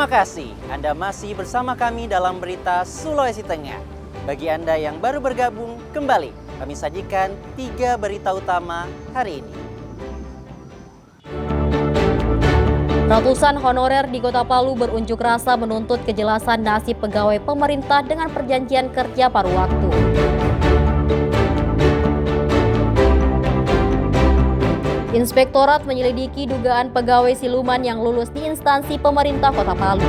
Terima kasih Anda masih bersama kami dalam berita Sulawesi Tengah. Bagi Anda yang baru bergabung, kembali kami sajikan 3 berita utama hari ini. Ratusan honorer di Kota Palu berunjuk rasa menuntut kejelasan nasib pegawai pemerintah dengan perjanjian kerja paruh waktu. Inspektorat menyelidiki dugaan pegawai siluman yang lulus di instansi pemerintah Kota Palu.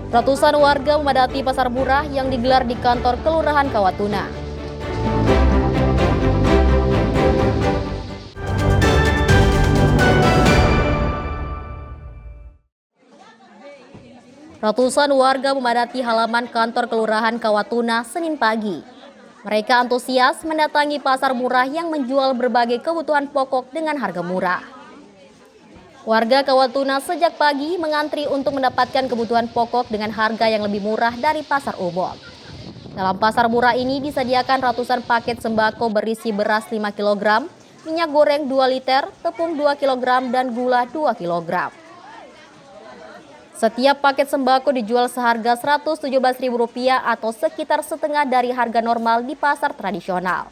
Ratusan warga memadati pasar murah yang digelar di kantor Kelurahan Kawatuna. Ratusan warga memadati halaman kantor Kelurahan Kawatuna Senin pagi. Mereka antusias mendatangi pasar murah yang menjual berbagai kebutuhan pokok dengan harga murah. Warga Kawatuna sejak pagi mengantri untuk mendapatkan kebutuhan pokok dengan harga yang lebih murah dari pasar umum. Dalam pasar murah ini disediakan ratusan paket sembako berisi beras 5 kg, minyak goreng 2 liter, tepung 2 kg, dan gula 2 kg. Setiap paket sembako dijual seharga Rp117.000 atau sekitar setengah dari harga normal di pasar tradisional.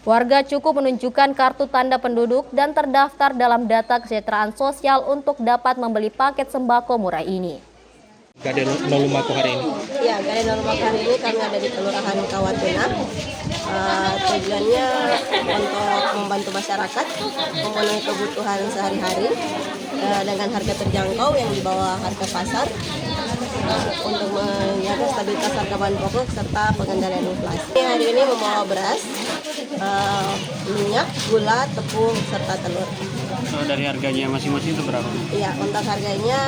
Warga cukup menunjukkan kartu tanda penduduk dan terdaftar dalam data kesejahteraan sosial untuk dapat membeli paket sembako murah ini. Gak ada Nolumaku hari ini? Ya, gak ada Nolumaku hari ini. Kami ada di Kelurahan Kawatuna. Tujuannya untuk membantu masyarakat memenuhi kebutuhan sehari-hari dengan harga terjangkau yang di bawah harga pasar untuk menjaga stabilitas harga bahan pokok serta pengendalian inflasi. Hari ini membawa beras, minyak, gula, tepung, serta telur. Dari harganya masing-masing itu berapa? Iya, untuk harganya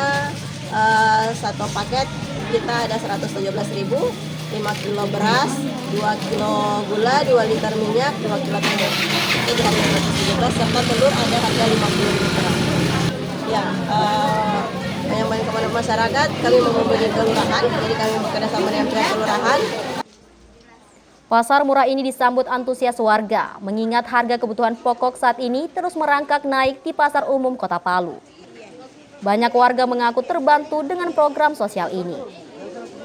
satu paket kita ada 117.000, 5 kilo beras, 2 kilo gula, 2 liter minyak, 2 kilo telur. Itu di harga 117 serta telur ada harga 50.000. Ya, menyampaikan kepada masyarakat, kami menghubungi kelurahan, jadi kami bekerja sama dengan pihak kelurahan. Pasar murah ini disambut antusias warga, mengingat harga kebutuhan pokok saat ini terus merangkak naik di pasar umum Kota Palu. Banyak warga mengaku terbantu dengan program sosial ini.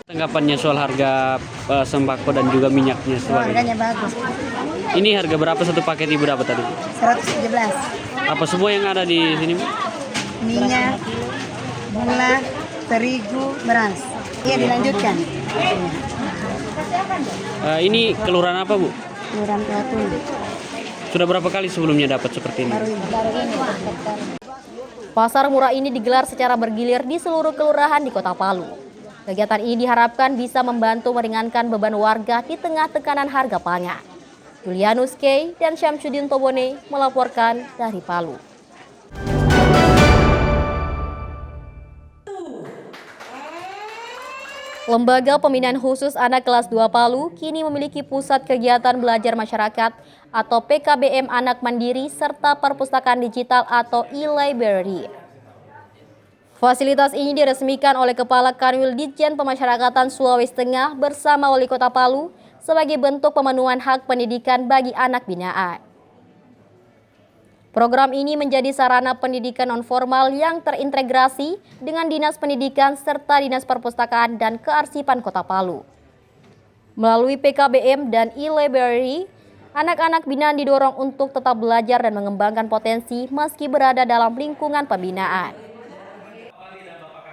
Tanggapannya soal harga sembako dan juga minyaknya sebagainya. Harganya bagus. Ini harga berapa satu paket Ibu berapa tadi? 117. Apa semua yang ada di sini? Minyak, gula, terigu, beras. Iya, dilanjutkan. Ini kelurahan apa, Bu? Kelurahan Kawatuna. Sudah berapa kali sebelumnya dapat seperti ini? Baru ini. Pasar murah ini digelar secara bergilir di seluruh kelurahan di Kota Palu. Kegiatan ini diharapkan bisa membantu meringankan beban warga di tengah tekanan harga pangan. Julianus K. dan Syamsuddin Tobone melaporkan dari Palu. Lembaga Pembinaan Khusus Anak Kelas 2 Palu kini memiliki pusat kegiatan belajar masyarakat atau PKBM Anak Mandiri serta perpustakaan digital atau e-library. Fasilitas ini diresmikan oleh Kepala Kanwil Ditjen Pemasyarakatan Sulawesi Tengah bersama Wali Kota Palu sebagai bentuk pemenuhan hak pendidikan bagi anak binaan. Program ini menjadi sarana pendidikan nonformal yang terintegrasi dengan Dinas Pendidikan serta Dinas Perpustakaan dan Kearsipan Kota Palu. Melalui PKBM dan e-library, anak-anak binaan didorong untuk tetap belajar dan mengembangkan potensi meski berada dalam lingkungan pembinaan.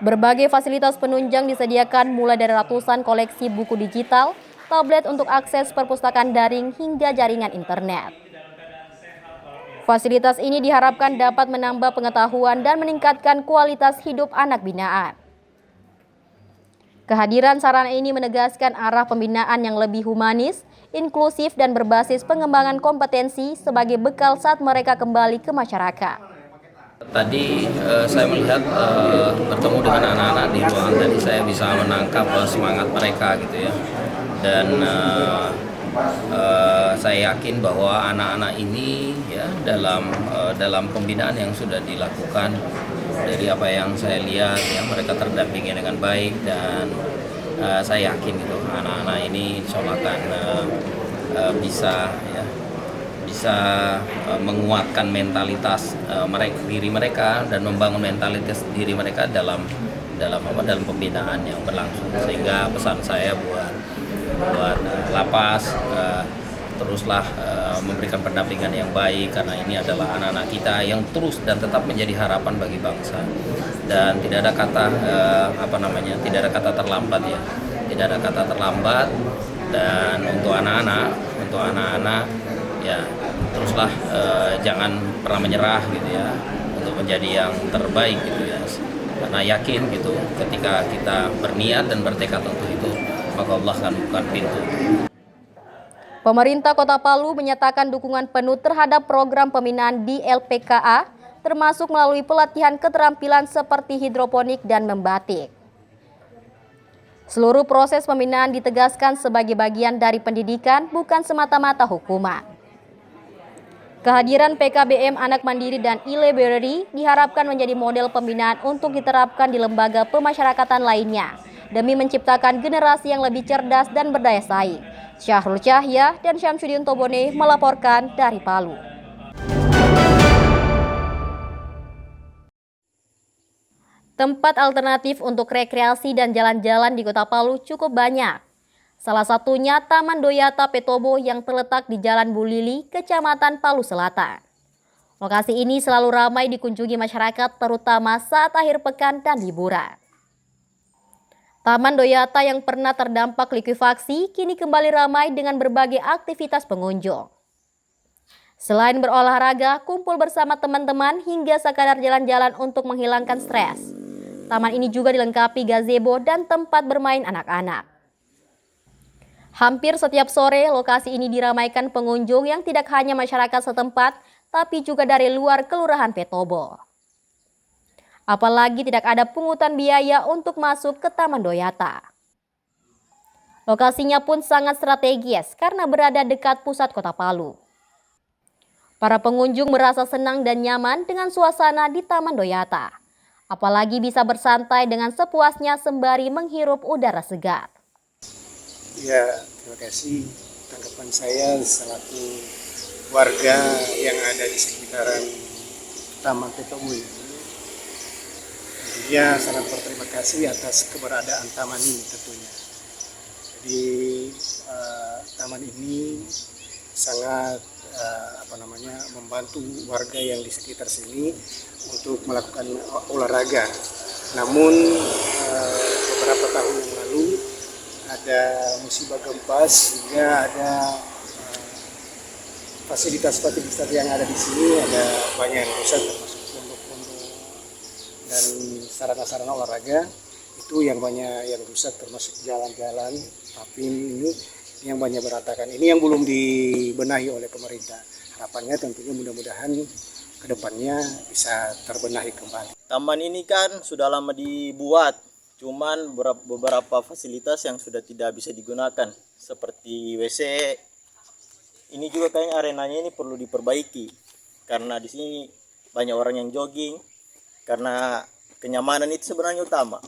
Berbagai fasilitas penunjang disediakan mulai dari ratusan koleksi buku digital, tablet untuk akses perpustakaan daring hingga jaringan internet. Fasilitas ini diharapkan dapat menambah pengetahuan dan meningkatkan kualitas hidup anak binaan. Kehadiran sarana ini menegaskan arah pembinaan yang lebih humanis, inklusif, dan berbasis pengembangan kompetensi sebagai bekal saat mereka kembali ke masyarakat. Tadi saya melihat bertemu dengan anak-anak di ruangan, jadi saya bisa menangkap semangat mereka gitu ya. Dan saya yakin bahwa anak-anak ini ya dalam pembinaan yang sudah dilakukan, dari apa yang saya lihat ya, mereka terdampingi dengan baik, dan saya yakin gitu anak-anak ini insya Allah akan bisa ya menguatkan mentalitas diri mereka dan membangun mentalitas diri mereka dalam pembinaan yang berlangsung. Sehingga pesan saya buat lapas, teruslah memberikan pendampingan yang baik, karena ini adalah anak-anak kita yang terus dan tetap menjadi harapan bagi bangsa. Dan tidak ada kata terlambat ya, tidak ada kata terlambat. Dan untuk anak-anak ya teruslah jangan pernah menyerah gitu ya, untuk menjadi yang terbaik gitu ya. Karena yakin gitu, ketika kita berniat dan bertekad untuk itu, maka Allah akan buka pintu. Pemerintah Kota Palu menyatakan dukungan penuh terhadap program pembinaan di LPKA, termasuk melalui pelatihan keterampilan seperti hidroponik dan membatik. Seluruh proses pembinaan ditegaskan sebagai bagian dari pendidikan, bukan semata-mata hukuman. Kehadiran PKBM Anak Mandiri dan e-Library diharapkan menjadi model pembinaan untuk diterapkan di lembaga pemasyarakatan lainnya, demi menciptakan generasi yang lebih cerdas dan berdaya saing. Syahrul Cahya dan Syamsuddin Tobone melaporkan dari Palu. Tempat alternatif untuk rekreasi dan jalan-jalan di Kota Palu cukup banyak. Salah satunya Taman Doyata Petobo yang terletak di Jalan Bulili, Kecamatan Palu Selatan. Lokasi ini selalu ramai dikunjungi masyarakat, terutama saat akhir pekan dan liburan. Taman Doyata yang pernah terdampak likuifaksi kini kembali ramai dengan berbagai aktivitas pengunjung. Selain berolahraga, kumpul bersama teman-teman hingga sekadar jalan-jalan untuk menghilangkan stres. Taman ini juga dilengkapi gazebo dan tempat bermain anak-anak. Hampir setiap sore, lokasi ini diramaikan pengunjung yang tidak hanya masyarakat setempat, tapi juga dari luar Kelurahan Petobo. Apalagi tidak ada pungutan biaya untuk masuk ke Taman Doyata. Lokasinya pun sangat strategis karena berada dekat pusat Kota Palu. Para pengunjung merasa senang dan nyaman dengan suasana di Taman Doyata. Apalagi bisa bersantai dengan sepuasnya sembari menghirup udara segar. Ya, terima kasih. Tanggapan saya selaku warga yang ada di sekitaran Taman Petobo ini, tentunya sangat berterima kasih atas keberadaan taman ini tentunya. Jadi taman ini sangat membantu warga yang di sekitar sini untuk melakukan olahraga. Namun beberapa tahun yang lalu ada musibah gempa sehingga ada fasilitas-fasilitas yang ada di sini ada banyak yang rusak, termasuk pondok-pondok dan sarana-sarana olahraga itu yang banyak yang rusak, termasuk jalan-jalan. Tapi ini yang banyak berantakan. Ini yang belum dibenahi oleh pemerintah. Harapannya tentunya mudah-mudahan kedepannya bisa terbenahi kembali. Taman ini kan sudah lama dibuat, cuman beberapa fasilitas yang sudah tidak bisa digunakan seperti WC. Ini juga kayaknya arenanya ini perlu diperbaiki karena di sini banyak orang yang jogging, karena kenyamanan itu sebenarnya utama.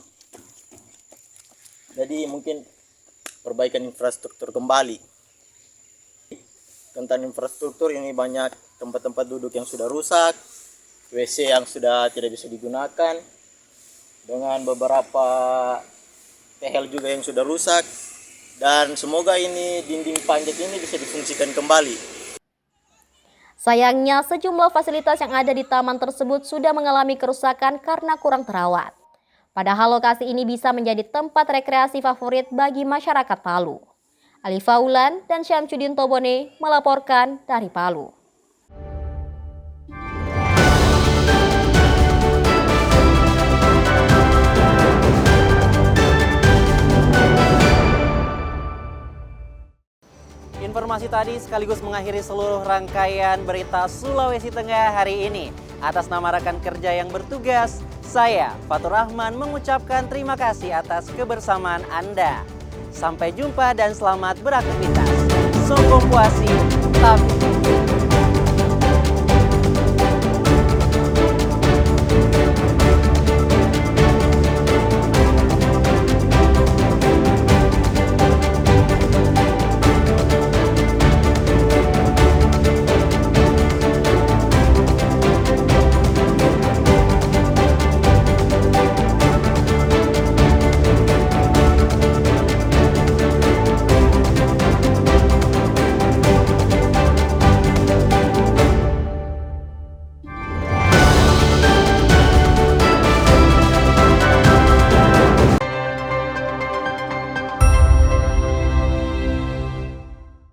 Jadi mungkin perbaikan infrastruktur kembali. Tentang infrastruktur ini banyak tempat-tempat duduk yang sudah rusak, WC yang sudah tidak bisa digunakan, dengan beberapa tehel juga yang sudah rusak, dan semoga ini dinding panjat ini bisa difungsikan kembali. Sayangnya sejumlah fasilitas yang ada di taman tersebut sudah mengalami kerusakan karena kurang terawat. Padahal lokasi ini bisa menjadi tempat rekreasi favorit bagi masyarakat Palu. Ali Faulan dan Syamsuddin Tobone melaporkan dari Palu. Informasi tadi sekaligus mengakhiri seluruh rangkaian berita Sulawesi Tengah hari ini. Atas nama rekan kerja yang bertugas, saya Fatur Rahman mengucapkan terima kasih atas kebersamaan Anda. Sampai jumpa dan selamat beraktivitas. Soko puasi, tapi